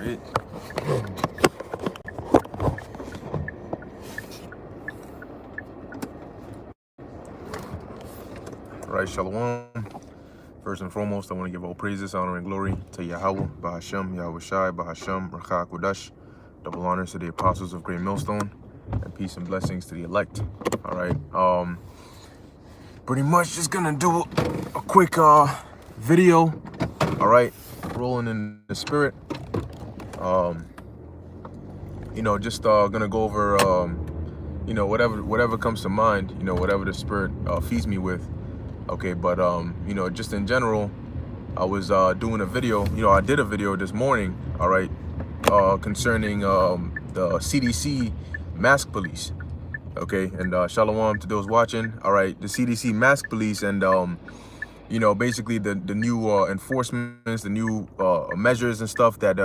right. All right, Shalom. First and foremost, I want to give all praises, honor, and glory to Yahweh, Bahasham, Yahweh Shai, Bahasham, Rakha Kodash. Double honors to the apostles of Great Millstone, and peace and blessings to the elect. All right. Pretty much just gonna do a quick video. All right, rolling in the spirit. Just gonna go over whatever comes to mind. Whatever the spirit feeds me with. Okay, but just in general, I was doing a video. I did a video this morning. All right, concerning the CDC mask police. Okay, and shalom to those watching. All right, the CDC mask police, and basically the new enforcements, the new measures and stuff that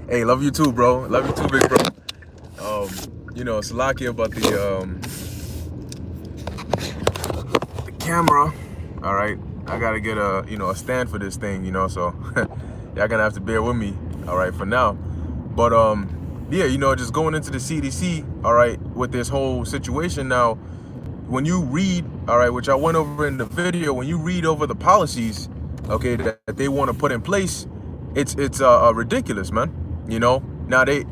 hey, love you too, bro. Love you too, big bro. Salakia about the camera. All right, I gotta get a stand for this thing, so y'all gonna have to bear with me, all right, for now. But yeah, just going into the CDC, all right, with this whole situation now, when you read, all right, which I went over in the video, when you read over the policies, okay, that they want to put in place, it's ridiculous, man. Now they're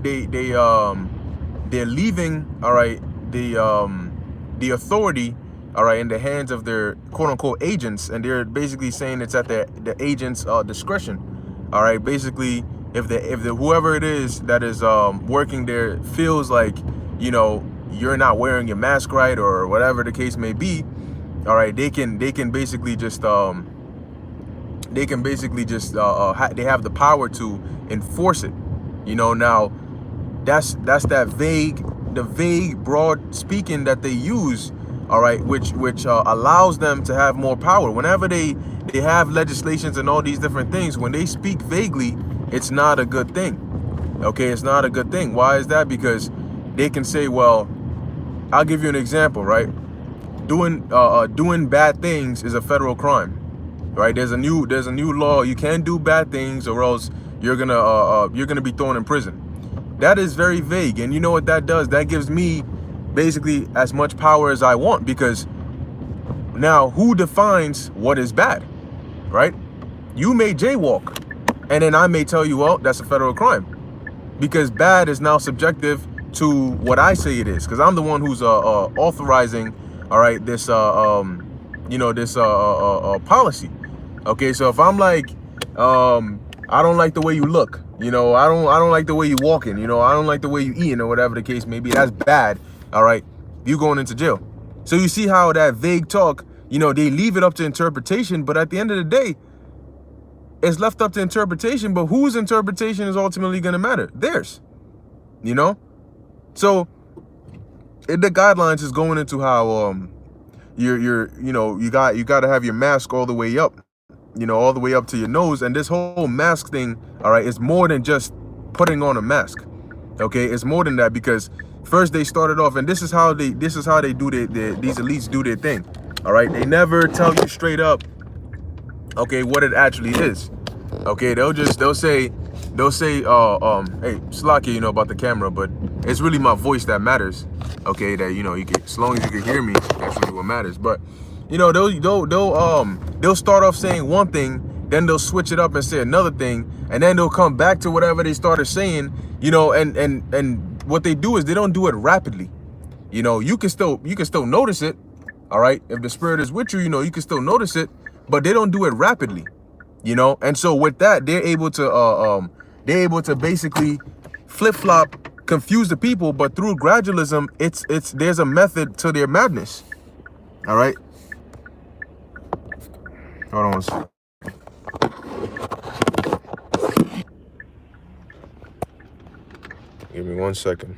leaving, all right, the authority, all right, in the hands of their quote unquote agents, and they're basically saying it's at the agent's discretion. All right, basically, if the whoever it is that is working there feels like you're not wearing your mask right, or whatever the case may be, all right, they can basically just they have the power to enforce it. Now that's the vague broad speaking that they use, all right, which allows them to have more power. Whenever they have legislations and all these different things, when they speak vaguely, it's not a good thing. Okay, it's not a good thing. Why is that? Because they can say, well, I'll give you an example, right? Doing bad things is a federal crime, right? There's a new law. You can't do bad things, or else you're gonna be thrown in prison. That is very vague, and you know what that does? That gives me basically as much power as I want, because now who defines what is bad, right? You may jaywalk, and then I may tell you, well, that's a federal crime, because bad is now subjective to what I say it is, because I'm the one who's authorizing, all right, this policy. Okay, so if I'm like, I don't like the way you look, I don't like the way you walking, I don't like the way you eating, or whatever the case may be, that's bad. All right, you going into jail. So you see how that vague talk, they leave it up to interpretation, but at the end of the day, it's left up to interpretation, but whose interpretation is ultimately going to matter? Theirs, So the guidelines is going into how you got to have your mask all the way up, all the way up to your nose. And this whole mask thing, all right, is more than just putting on a mask. Okay, it's more than that, because first they started off, and this is how they do these elites do their thing. All right, they never tell you straight up, okay, what it actually is. Okay, they'll say, hey, Slaki, about the camera, but it's really my voice that matters. Okay, that you can, as long as you can hear me, that's really what matters. But they'll start off saying one thing, then they'll switch it up and say another thing, and then they'll come back to whatever they started saying, and what they do is they don't do it rapidly. You can still notice it, all right? If the spirit is with you, you can still notice it, but they don't do it rapidly, And so with that, they're able to basically flip-flop, confuse the people, but through gradualism, there's a method to their madness. All right. Hold on one second. Give me 1 second.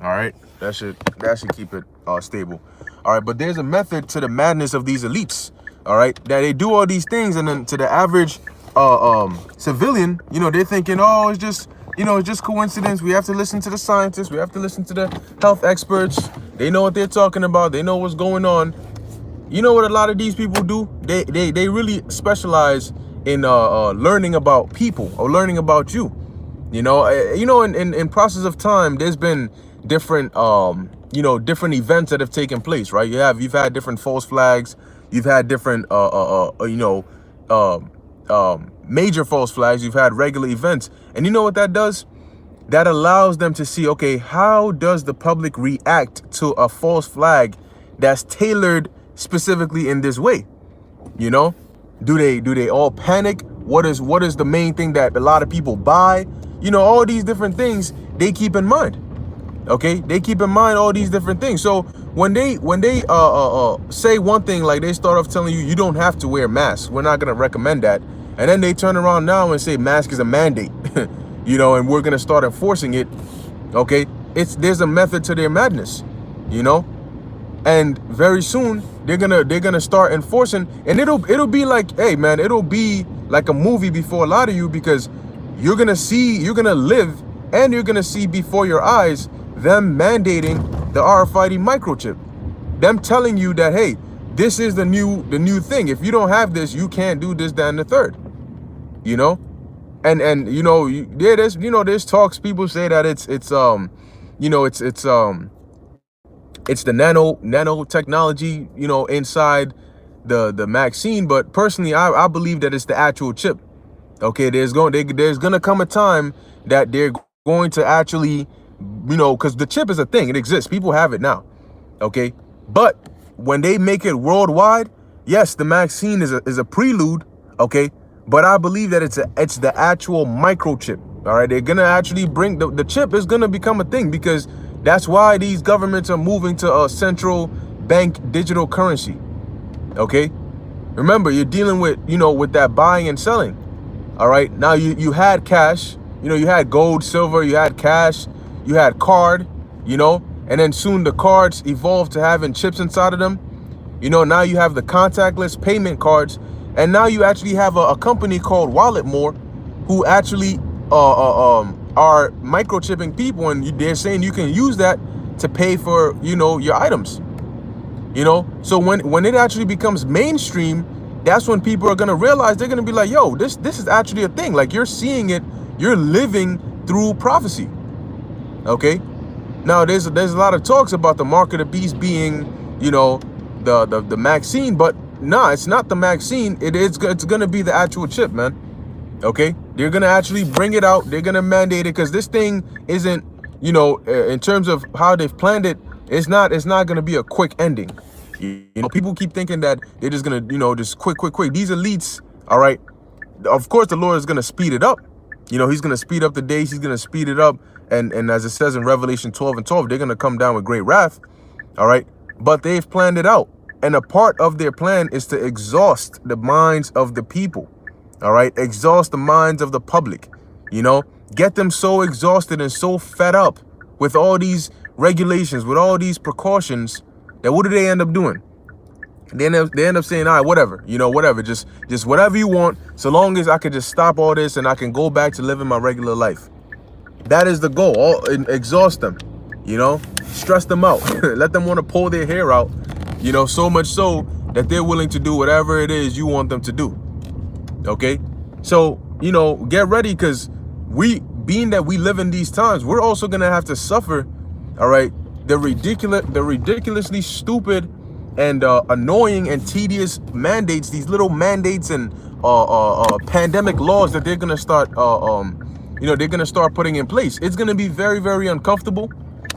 All right, that should keep it stable. All right, but there's a method to the madness of these elites. All right, that they do all these things, and then to the average civilian, they're thinking, oh, it's just coincidence. We have to listen to the scientists. We have to listen to the health experts. They know what they're talking about. They know what's going on. You know what a lot of these people do? They really specialize in learning about people or learning about you. In process of time, there's been different different events that have taken place, right? You've had different false flags, you've had different major false flags, you've had regular events, and you know what that does? That allows them to see, okay, how does the public react to a false flag that's tailored specifically in this way? Do they all panic? What is the main thing that a lot of people buy? All these different things they keep in mind. Okay, they keep in mind all these different things. So when they say one thing, like they start off telling you don't have to wear masks, we're not gonna recommend that, and then they turn around now and say mask is a mandate, and we're gonna start enforcing it. Okay, there's a method to their madness, and very soon they're gonna start enforcing, and it'll be like, hey man, it'll be like a movie before a lot of you, because you're gonna live and you're gonna see before your eyes them mandating the RFID microchip, them telling you that, hey, this is the new thing. If you don't have this, you can't do this, that, and the third. There's talks. People say that it's the nanotechnology, inside the vaccine. But personally, I believe that it's the actual chip. Okay, there's gonna come a time that they're going to actually, because the chip is a thing, it exists, people have it now. Okay, but when they make it worldwide, yes, the vaccine is a prelude. Okay, but I believe that it's the actual microchip. All right, they're gonna actually bring the chip is gonna become a thing, because that's why these governments are moving to a central bank digital currency. Okay, remember, you're dealing with with that buying and selling. All right, now you had cash, you had gold, silver, you had cash, you had card, and then soon the cards evolved to having chips inside of them. Now you have the contactless payment cards, and now you actually have a company called Walletmore, who actually are microchipping people, and they're saying you can use that to pay for your items. So when it actually becomes mainstream, that's when people are gonna realize, they're gonna be like, yo, this is actually a thing. Like, you're seeing it, you're living through prophecy. Okay, now there's a lot of talks about the mark of the beast being the vaccine, but nah, it's not the vaccine. It's gonna be the actual chip, man. Okay, they're gonna actually bring it out, they're gonna mandate it, because this thing isn't, in terms of how they've planned it, it's not gonna be a quick ending. People keep thinking that they're just gonna just quick. These elites, all right, of course the Lord is gonna speed it up. He's gonna speed up the days, he's gonna speed it up, and as it says in Revelation 12:12, they're gonna come down with great wrath. All right, but they've planned it out, and a part of their plan is to exhaust the minds of the people. All right, exhaust the minds of the public. Get them so exhausted and so fed up with all these regulations, with all these precautions, that what do they end up doing? They end up saying, all right, whatever, whatever, just whatever you want, so long as I could just stop all this and I can go back to living my regular life. That is the goal. Exhaust them, stress them out, let them want to pull their hair out, so much so that they're willing to do whatever it is you want them to do. Okay, so get ready, because being that we live in these times, we're also gonna have to suffer, all right, the ridiculously stupid and annoying and tedious mandates, these little mandates and pandemic laws that they're gonna start putting in place. It's gonna be very, very uncomfortable.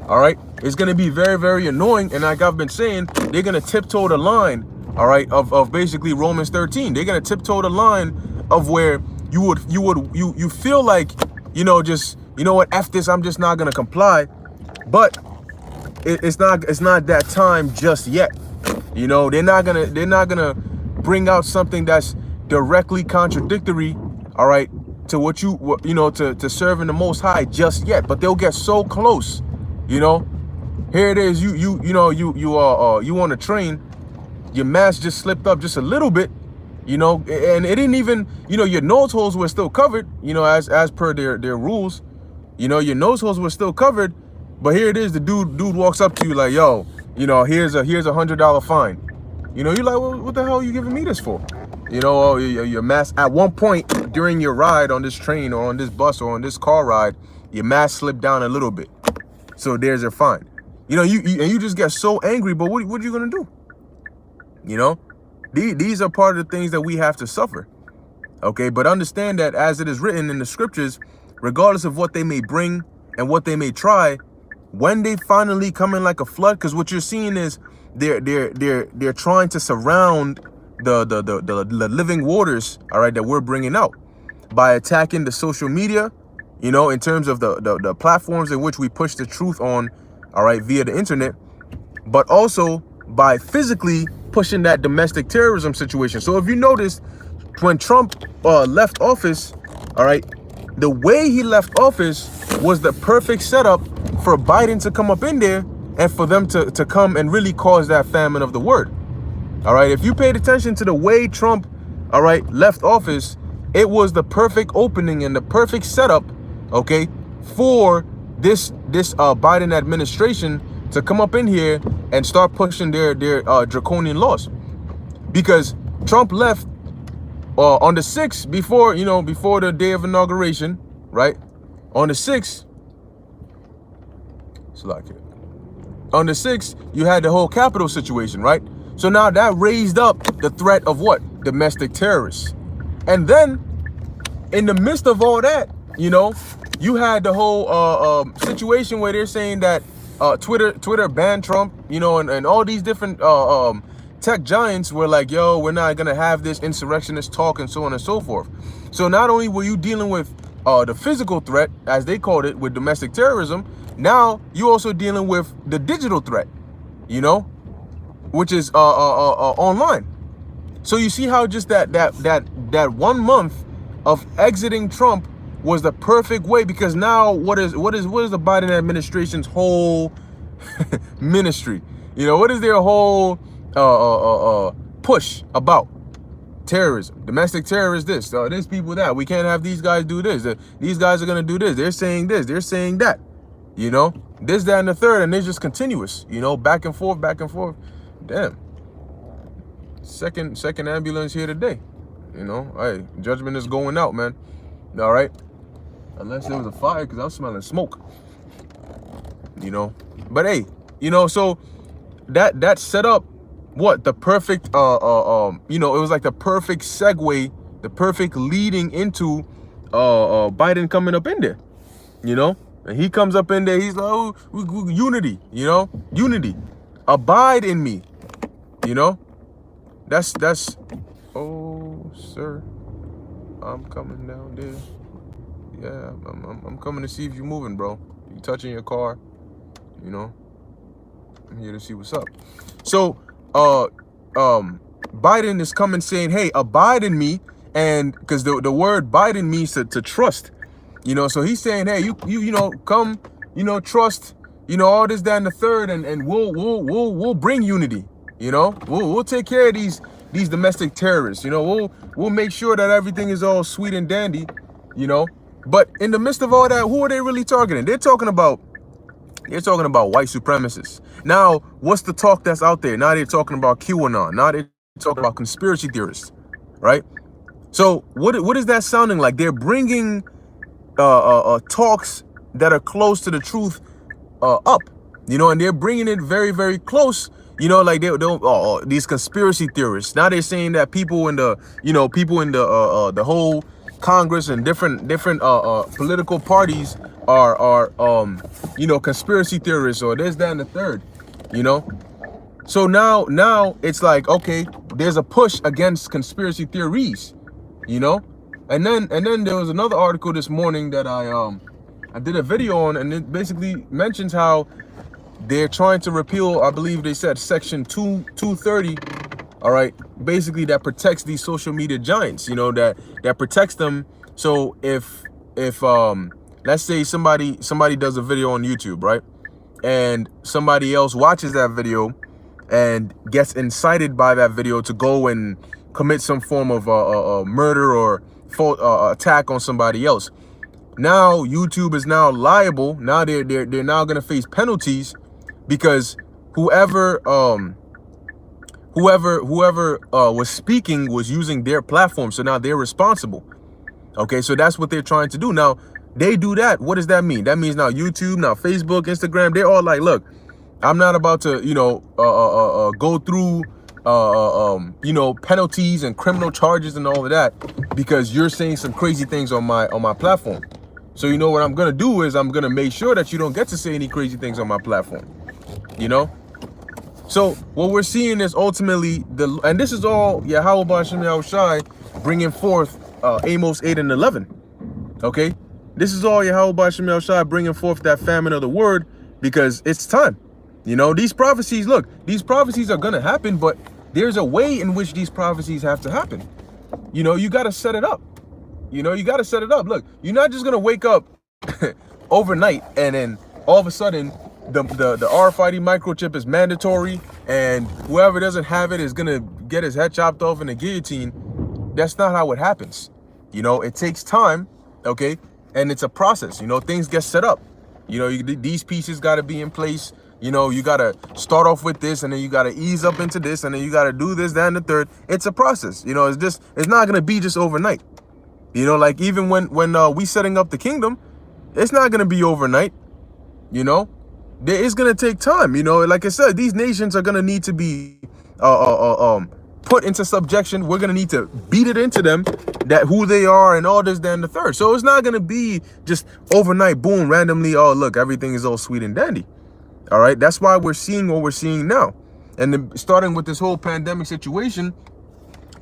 All right, it's gonna be very, very annoying, and like I've been saying, they're gonna tiptoe the line, all right, of basically Romans 13. They're gonna tiptoe the line of where you feel like, just, what, F this, I'm just not gonna comply. But it's not that time just yet. They're not gonna bring out something that's directly contradictory, all right, to what to serving the Most High just yet. But they'll get so close. Here it is, you on a train, your mask just slipped up just a little bit, and it didn't even, your nose holes were still covered, as per their rules, your nose holes were still covered. But here it is, the dude walks up to you like, yo, here's a $100 fine. You're like, well, what the hell are you giving me this for? You know, oh, your mask, at one point during your ride on this train or on this bus or on this car ride, your mask slipped down a little bit. So there's your fine. You know, you just get so angry, but what are you going to do? You know, these are part of the things that we have to suffer. Okay, but understand that as it is written in the scriptures, regardless of what they may bring and what they may try, when they finally come in like a flood, because what you're seeing is they're trying to surround the living waters, all right, that we're bringing out by attacking the social media, you know, in terms of the platforms in which we push the truth on, all right, via the internet, but also by physically pushing that domestic terrorism situation. So if you notice, when Trump left office, all right, the way he left office was the perfect setup for Biden to come up in there and for them to come and really cause that famine of the word. All right, if you paid attention to the way Trump, all right, left office, it was the perfect opening and the perfect setup, okay, for this Biden administration to come up in here and start pushing their draconian laws. Because Trump left on the 6th, before the day of inauguration, right? On the 6th, on the 6th, you had the whole Capitol situation, right? So now that raised up the threat of what? Domestic terrorists. And then in the midst of all that, you know, you had the whole situation where they're saying that Twitter banned Trump, you know, and all these different tech giants were like, yo, we're not gonna have this insurrectionist talk and so on and so forth. So not only were you dealing with the physical threat, as they called it, with domestic terrorism, now you also dealing with the digital threat, you know, which is online. So you see how just that 1 month of exiting Trump was the perfect way, because now what is the Biden administration's whole ministry? You know, what is their whole push about? Terrorism, domestic terrorists, this people that. We can't have these guys do this. These guys are gonna do this. They're saying this. They're saying that. You know, this, that, and the third, and they're just continuous. You know, back and forth, back and forth. Damn. Second ambulance here today. You know, hey, judgment is going out, man. All right, unless there was a fire, because I'm smelling smoke. You know, but hey, you know, so that set up what the perfect you know, it was like the perfect segue, the perfect leading into Biden coming up in there, you know. And he comes up in there, he's like, oh, unity, you know, unity, abide in me, you know. That's oh sir, I'm coming down there. Yeah, I'm coming to see if you're moving, bro. You touching your car, you know. I'm here to see what's up. So Biden is coming saying, hey, abide in me, and because the word Biden means to trust, you know. So he's saying, hey, you know, come, you know, trust, you know, all this, that, and the third, and we'll bring unity, you know. We'll take care of these domestic terrorists, you know. We'll make sure that everything is all sweet and dandy, you know. But in the midst of all that, who are they really targeting? They're talking about white supremacists. Now, what's the talk that's out there? Now they're talking about QAnon. Now they're talking about conspiracy theorists, right? So what is that sounding like? They're bringing talks that are close to the truth up, you know, and they're bringing it very, very close. You know, like these conspiracy theorists. Now they're saying that people in the whole Congress and different political parties are you know, conspiracy theorists, or this, that, and the third, you know. So now it's like, okay, there's a push against conspiracy theories, you know. And then there was another article this morning that I did a video on, and it basically mentions how they're trying to repeal, I believe they said, section 230, all right, basically that protects these social media giants, you know, that protects them. So if let's say somebody does a video on YouTube, right, and somebody else watches that video and gets incited by that video to go and commit some form of murder or attack on somebody else, now YouTube is now liable. Now they're now going to face penalties, because whoever whoever was speaking was using their platform, so now they're responsible. Okay, so that's what they're trying to do. Now, they do that. What does that mean? That means now YouTube, now Facebook, Instagram, they're all like, look, I'm not about to, go through, penalties and criminal charges and all of that because you're saying some crazy things on my platform. So you know what I'm gonna do is I'm gonna make sure that you don't get to say any crazy things on my platform. You know. So what we're seeing is ultimately and this is all Yahweh B'Shem Yahushai bringing forth Amos 8 and 11. Okay, this is all Yahweh B'Shem Yahushai bringing forth that famine of the word because it's time. You know, these prophecies, look, these prophecies are going to happen, but there's a way in which these prophecies have to happen. You know, you got to set it up. You know, you got to set it up. Look, you're not just going to wake up overnight and then all of a sudden the RFID microchip is mandatory and whoever doesn't have it is going to get his head chopped off in a guillotine. That's not how it happens. You know, it takes time, okay? And it's a process. You know, things get set up. You know, these pieces got to be in place. You know, you got to start off with this and then you got to ease up into this and then you got to do this, that, and the third. It's a process. You know, it's not going to be just overnight. You know, like even when we setting up the kingdom, it's not going to be overnight. You know, it's going to take time. You know, like I said, these nations are going to need to be put into subjection. We're going to need to beat it into them that who they are and all this, that, and the third. So it's not going to be just overnight, boom, randomly. Oh, look, everything is all sweet and dandy. All right. That's why we're seeing what we're seeing now. And then starting with this whole pandemic situation,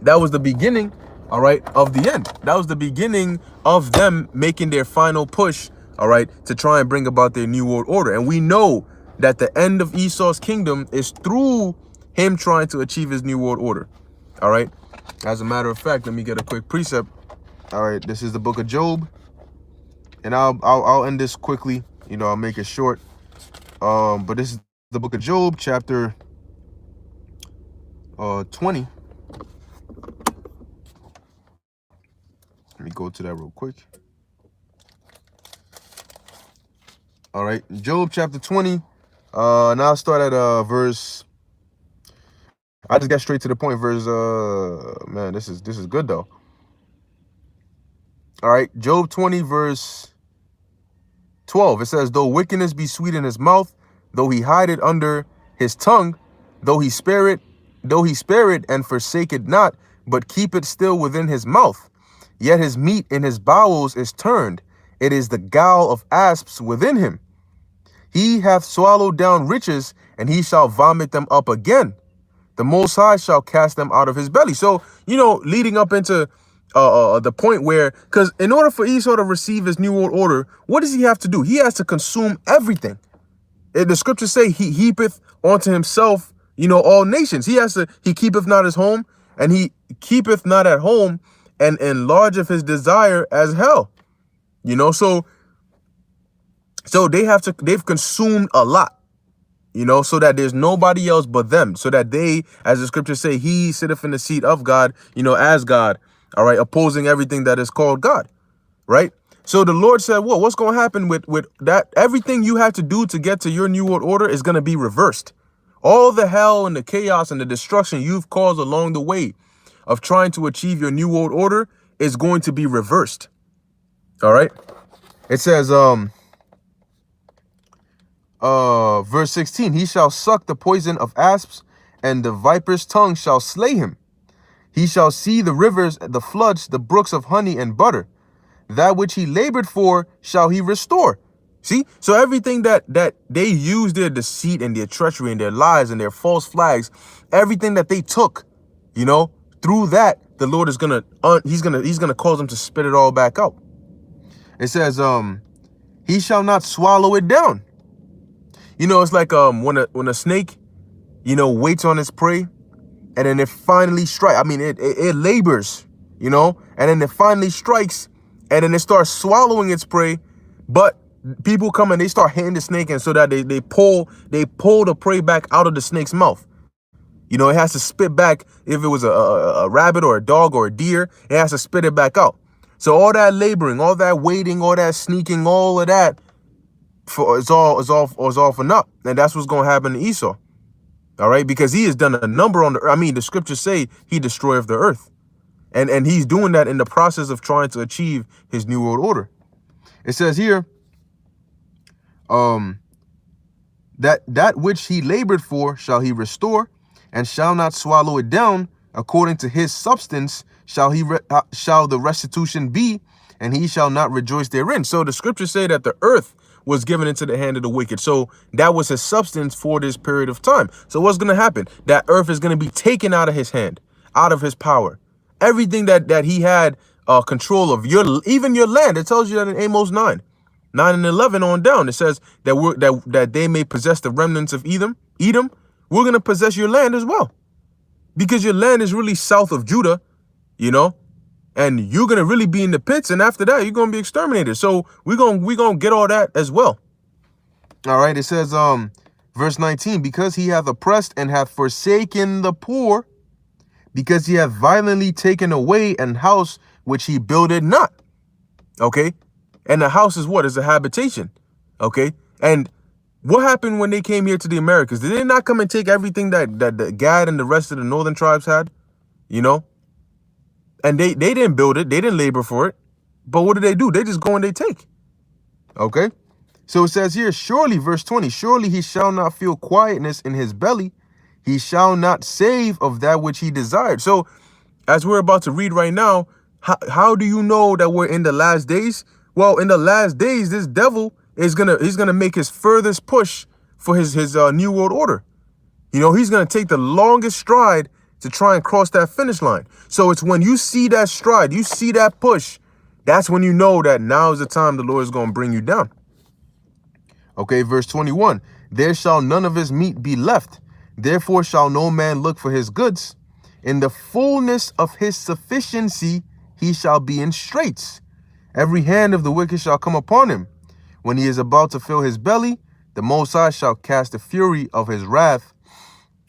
that was the beginning, all right, of the end. That was the beginning of them making their final push, all right, to try and bring about their new world order. And we know that the end of Esau's kingdom is through him trying to achieve his new world order. All right. As a matter of fact, let me get a quick precept. All right. This is the book of Job. And I'll end this quickly. You know, I'll make it short. But this is the book of Job, chapter 20. Let me go to that real quick. All right, Job chapter 20. Now I'll start at verse. I just got straight to the point. Verse. Man, this is good though. All right, Job 20 verse 12. It says, "Though wickedness be sweet in his mouth, though he hide it under his tongue, though he spare it and forsake it not, but keep it still within his mouth, yet his meat in his bowels is turned. It is the gall of asps within him. He hath swallowed down riches, and he shall vomit them up again. The Most High shall cast them out of his belly." So, you know, leading up into the point where, because in order for Esau to receive his new world order, what does he have to do? He has to consume everything. The scriptures say he heapeth unto himself, you know, all nations. He keepeth not his home, and he keepeth not at home, and enlargeth his desire as hell. You know, so they've consumed a lot, you know, so that there's nobody else but them, so that they, as the scriptures say, he sitteth in the seat of God, you know, as God, all right, opposing everything that is called God, right? So the Lord said, what's going to happen with that? Everything you have to do to get to your new world order is going to be reversed. All the hell and the chaos and the destruction you've caused along the way of trying to achieve your new world order is going to be reversed. All right. It says, verse 16, "He shall suck the poison of asps, and the viper's tongue shall slay him. He shall see the rivers, the floods, the brooks of honey and butter. That which he labored for shall he restore." See, so everything that they used, their deceit and their treachery and their lies and their false flags, everything that they took, you know, through that, the Lord is he's gonna cause them to spit it all back out. It says, "He shall not swallow it down." You know, it's like when a snake, you know, waits on its prey, and then it finally strikes. I mean, it labors, you know, and then it finally strikes, and then it starts swallowing its prey. But people come and they start hitting the snake, and so that they pull the prey back out of the snake's mouth. You know, it has to spit back. If it was a rabbit or a dog or a deer, it has to spit it back out. So all that laboring, all that waiting, all that sneaking, all of that, it's all for naught. And that's what's going to happen to Esau. All right, because he has done a number on the, I mean, the scriptures say he destroyeth the earth. And he's doing that in the process of trying to achieve his new world order. It says here, that which he labored for shall he restore, and shall not swallow it down. According to his substance shall shall the restitution be, and he shall not rejoice therein. So the scriptures say that the earth was given into the hand of the wicked. So that was his substance for this period of time. So what's going to happen? That earth is going to be taken out of his hand, out of his power. Everything that he had control of, even your land. It tells you that in Amos 9 and 11 on down. It says that that they may possess the remnants of Edom. We're going to possess your land as well, because your land is really south of Judah, and you're going to really be in the pits. And after that, you're going to be exterminated. So we're going to get all that as well. All right. It says, verse 19, because he hath oppressed and hath forsaken the poor, because he hath violently taken away an house which he builded not. Okay. And the house is what? Is a habitation. Okay. And what happened when they came here to the Americas? Did they not come and take everything that the Gad and the rest of the northern tribes had? And they didn't build it. They didn't labor for it. But what do? They just go and they take. Okay. So it says here, surely, verse 20, surely he shall not feel quietness in his belly. He shall not save of that which he desired. So as we're about to read right now, how do you know that we're in the last days? Well, in the last days, this devil he's gonna make his furthest push for his new world order. He's gonna take the longest stride to try and cross that finish line. So it's when you see that stride, you see that push, that's when you know that now is the time the Lord is gonna bring you down. Okay, verse 21, there shall none of his meat be left. Therefore shall no man look for his goods. In the fullness of his sufficiency, he shall be in straits. Every hand of the wicked shall come upon him. When he is about to fill his belly, the Most High shall cast the fury of his wrath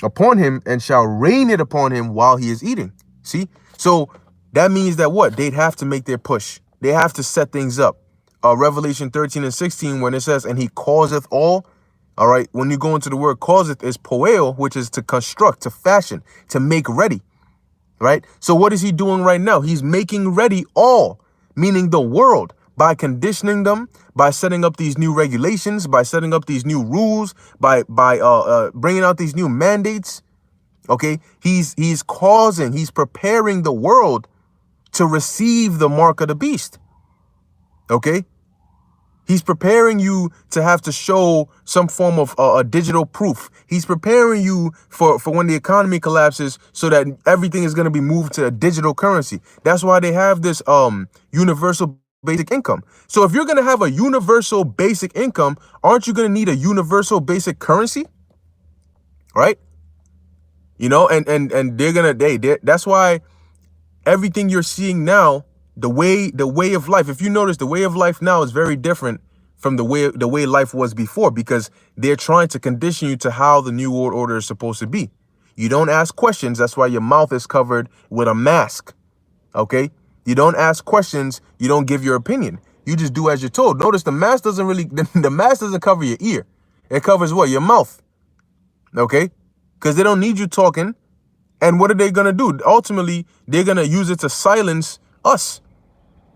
upon him and shall rain it upon him while he is eating. See? So that means that what? They'd have to make their push. They have to set things up. Revelation 13 and 16, when it says, and he causeth all. All right. When you go into the word causeth is poel, which is to construct, to fashion, to make ready. Right. So what is he doing right now? He's making ready all, meaning the world, by conditioning them, by setting up these new regulations, by setting up these new rules, by bringing out these new mandates. OK, he's preparing the world to receive the mark of the beast. OK, he's preparing you to have to show some form of a digital proof. He's preparing you for when the economy collapses so that everything is going to be moved to a digital currency. That's why they have this universal basic income. So if you're going to have a universal basic income, aren't you going to need a universal basic currency? Right. And they're going to that's why everything you're seeing now, the way of life, if you notice, the way of life now is very different from the way life was before, because they're trying to condition you to how the new world order is supposed to be. You don't ask questions. That's why your mouth is covered with a mask. OK, you don't ask questions. You don't give your opinion. You just do as you're told. Notice the mask doesn't cover your ear. It covers what? Your mouth. OK, because they don't need you talking. And what are they going to do? Ultimately, they're going to use it to silence us.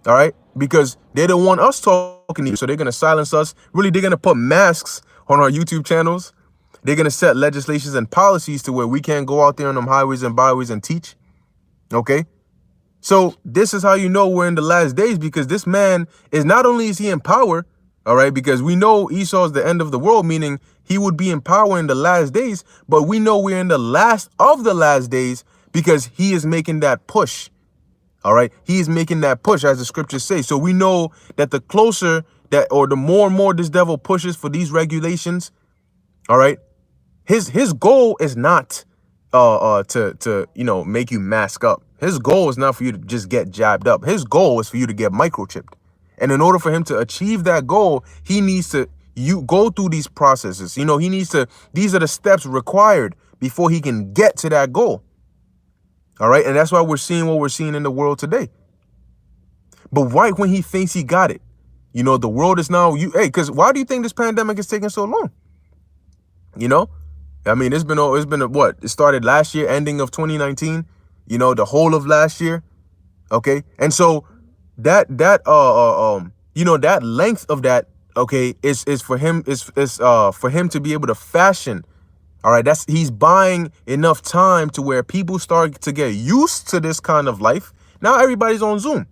All right, because they don't want us talking to you. So they're going to silence us. Really, they're going to put masks on our YouTube channels. They're going to set legislations and policies to where we can't go out there on them highways and byways and teach. OK, so this is how you know we're in the last days, because this man is not only is he in power. All right, because we know Esau is the end of the world, meaning he would be in power in the last days. But we know we're in the last of the last days because he is making that push. All right. He is making that push, as the scriptures say. So we know that the closer that, or the more and more this devil pushes for these regulations. All right. His goal is not to make you mask up. His goal is not for you to just get jabbed up. His goal is for you to get microchipped. And in order for him to achieve that goal, he needs to go through these processes. These are the steps required before he can get to that goal. All right. And that's why we're seeing what we're seeing in the world today. But right when he thinks he got it, the world is now because why do you think this pandemic is taking so long? I mean, what? It started last year, ending of 2019, the whole of last year. Okay. And so that length of that, okay, is for him, is for him to be able to fashion. All right. He's buying enough time to where people start to get used to this kind of life. Now everybody's on Zoom.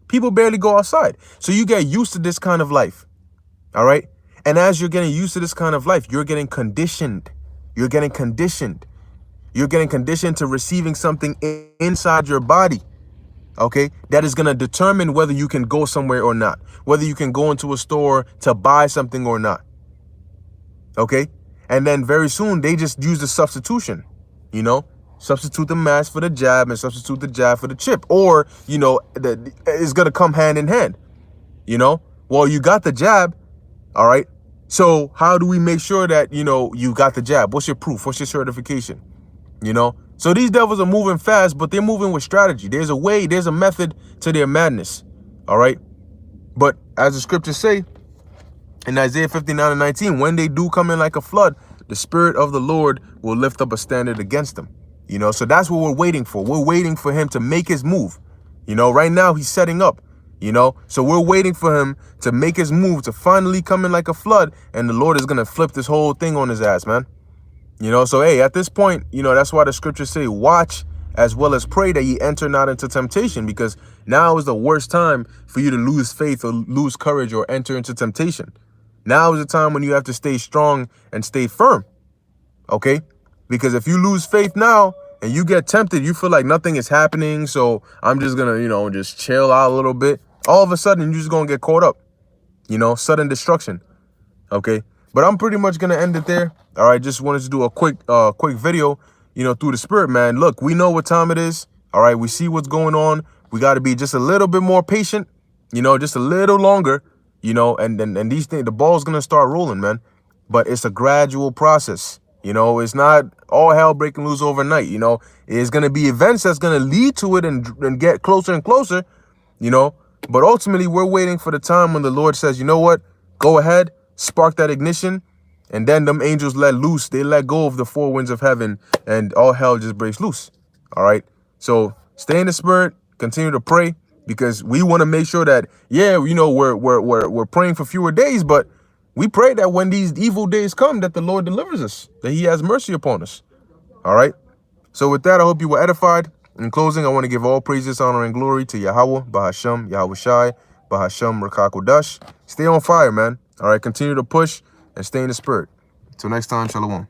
People barely go outside. So you get used to this kind of life. All right. And as you're getting used to this kind of life, you're getting conditioned. You're getting conditioned. You're getting conditioned to receiving something inside your body. Okay, that is going to determine whether you can go somewhere or not, whether you can go into a store to buy something or not. Okay. And then very soon they just use the substitution, substitute the mask for the jab and substitute the jab for the chip, or, it's going to come hand in hand, well, you got the jab. All right. So how do we make sure that, you got the jab? What's your proof? What's your certification? So these devils are moving fast, but they're moving with strategy. There's a way, there's a method to their madness. All right. But as the scriptures say in Isaiah 59:19, when they do come in like a flood, the Spirit of the Lord will lift up a standard against them. So that's what we're waiting for. We're waiting for him to make his move. Right now he's setting up, so we're waiting for him to make his move, to finally come in like a flood. And the Lord is going to flip this whole thing on his ass, man. So, hey, at this point, that's why the scriptures say, watch as well as pray that ye enter not into temptation, because now is the worst time for you to lose faith or lose courage or enter into temptation. Now is the time when you have to stay strong and stay firm. Okay. Because if you lose faith now and you get tempted, you feel like nothing is happening. So I'm just going to, just chill out a little bit. All of a sudden, you're just going to get caught up, sudden destruction. Okay. But I'm pretty much going to end it there. All right. Just wanted to do a quick video, through the Spirit, man. Look, we know what time it is. All right. We see what's going on. We got to be just a little bit more patient, just a little longer, and these things, the ball's going to start rolling, man. But it's a gradual process. It's not all hell breaking loose overnight. It's going to be events that's going to lead to it and get closer and closer, but ultimately we're waiting for the time when the Lord says, you know what, go ahead, spark that ignition. And then them angels let loose. They let go of the four winds of heaven and all hell just breaks loose. All right. So stay in the Spirit, continue to pray, because we want to make sure that, yeah, we're praying for fewer days, but we pray that when these evil days come, that the Lord delivers us, that he has mercy upon us. All right. So with that, I hope you were edified. In closing, I want to give all praises, honor, and glory to Yahweh, Bahasham, Yahweh Shai, Bahasham, Rakakodash. Stay on fire, man. All right. Continue to push and stay in the Spirit. Till next time, Shalom.